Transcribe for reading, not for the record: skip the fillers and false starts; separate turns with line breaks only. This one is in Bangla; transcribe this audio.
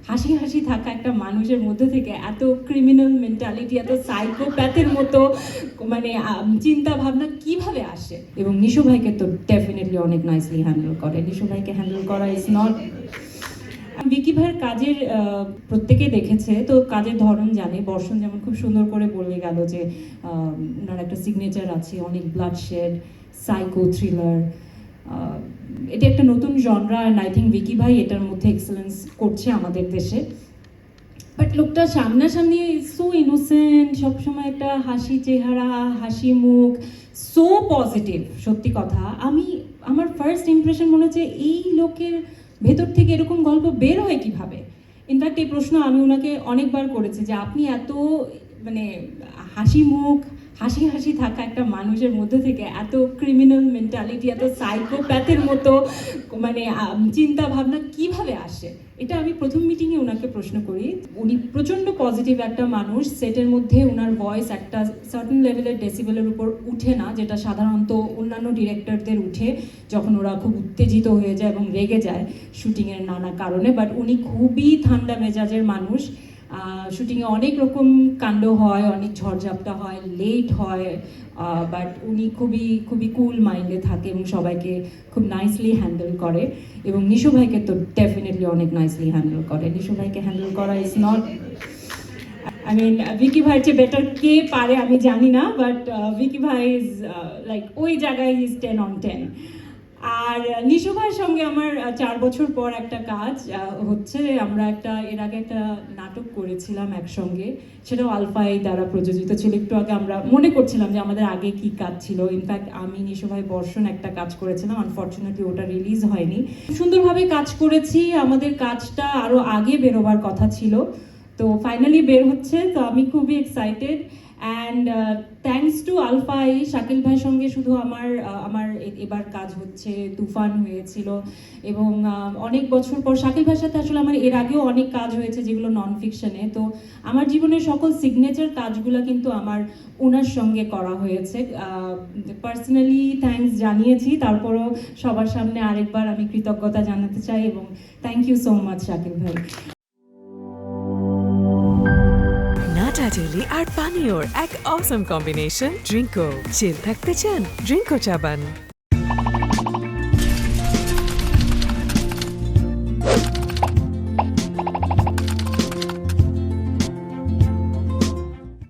হাসি হাসি থাকা একটা মানুষের মধ্যে থেকে এত ক্রিমিনাল মেন্টালিটি, এত সাইকোপ্যাথের মতো মানে চিন্তা ভাবনা কিভাবে আসে। এবং নিশু ভাইকে তো ডেফিনেটলি অনেক নাইসলি হ্যান্ডেল করে। নিশু ভাইকে হ্যান্ডেল করা ইজ নট, বিকি ভাইয়ের কাজের প্রত্যেকে দেখেছে তো, কাজের ধরন জানে। বর্ষণ যেমন খুব সুন্দর করে বলে গেল যে ওনার একটা সিগনেচার আছে, অনেক ব্লাডশেড, সাইকো থ্রিলার। এটা একটা নতুন জনরা, অ্যান্ড আই থিঙ্ক বিকি ভাই এটার মধ্যে এক্সেলেন্স করছে আমাদের দেশে। বাট লোকটা সামনাসামনি সো ইনোসেন্ট, সবসময় একটা হাসি চেহারা, হাসি মুখ, সো পজিটিভ। সত্যি কথা, আমার ফার্স্ট ইমপ্রেশন মনে হচ্ছে এই লোকের ভেতর থেকে এরকম গল্প বের হয় কিভাবে। ইনফ্যাক্ট এই প্রশ্ন আমি ওনাকে অনেকবার করেছি যে আপনি এত মানে হাসি মুখ, হাসি হাসি থাকা একটা মানুষের মধ্যে থেকে এত ক্রিমিনাল মেন্টালিটি, এত সাইকোপ্যাথের মতো মানে চিন্তা ভাবনা কিভাবে আসে। এটা আমি প্রথম মিটিংয়ে ওনাকে প্রশ্ন করি। উনি প্রচণ্ড পজিটিভ একটা মানুষ। সেটের মধ্যে ওনার ভয়েস একটা সার্টেন লেভেলের ডেসিবেলের উপর উঠে না, যেটা সাধারণত অন্যান্য ডিরেক্টরদের উঠে যখন ওরা খুব উত্তেজিত হয়ে যায় এবং রেগে যায় শুটিংয়ের নানা কারণে। বাট উনি খুবই ঠান্ডা মেজাজের মানুষ। শুটিংয়ে অনেক রকম কাণ্ড হয়, অনেক ঝড়ঝাপটা হয়, লেট হয়, বাট উনি খুবই খুবই কুল মাইন্ডে থাকে এবং সবাইকে খুব নাইসলি হ্যান্ডেল করে। এবং নিশু ভাইকে তো ডেফিনেটলি অনেক নাইসলি হ্যান্ডেল করে। নিশু ভাইকে হ্যান্ডেল করা is not, I mean Vicky ভাইয়ের চেয়ে বেটার কে পারে আমি জানি না, বাট ভিকি ভাই ইজ লাইক ওই জায়গায় ইজ 10/10। আর নিশু ভাইয়ের সঙ্গে আমার 4 বছর পর একটা কাজ হচ্ছে। আমরা এর আগে একটা নাটক করেছিলাম একসঙ্গে, সেটাও আলফাই দ্বারা প্রযোজিত ছিল। একটু আগে আমরা মনে করছিলাম যে আমাদের আগে কি কাজ ছিল। ইনফ্যাক্ট আমি, নিশু ভাই, বর্ষণ একটা কাজ করেছিলাম। আনফর্চুনেটলি ওটা রিলিজ হয়নি। সুন্দরভাবে কাজ করেছি। আমাদের কাজটা আরও আগে বেরোবার কথা ছিল, তো ফাইনালি বের হচ্ছে। তো আমি খুবই এক্সাইটেড। অ্যান্ড থ্যাঙ্কস টু আলফাই, শাকিল ভাইয়ের সঙ্গে শুধু আমার এবার কাজ হচ্ছে, তুফান হয়েছিল। এবং অনেক বছর পর শাকিল ভাইয়ের সাথে আসলে আমার এর আগেও অনেক কাজ হয়েছে যেগুলো নন ফিকশনে। তো আমার জীবনের সকল সিগনেচার কাজগুলো কিন্তু আমার ওনার সঙ্গে করা হয়েছে। পার্সোনালি থ্যাঙ্কস জানিয়েছি, তারপরও সবার সামনে আরেকবার আমি কৃতজ্ঞতা জানাতে চাই। এবং thank you so much Shakil ভাই।
নাটা ডেইলি আর পানীয়র এক অসম কম্বিনেশন ড্রিঙ্কো। চিল থাকতে চান? ড্রিঙ্কো চা বান।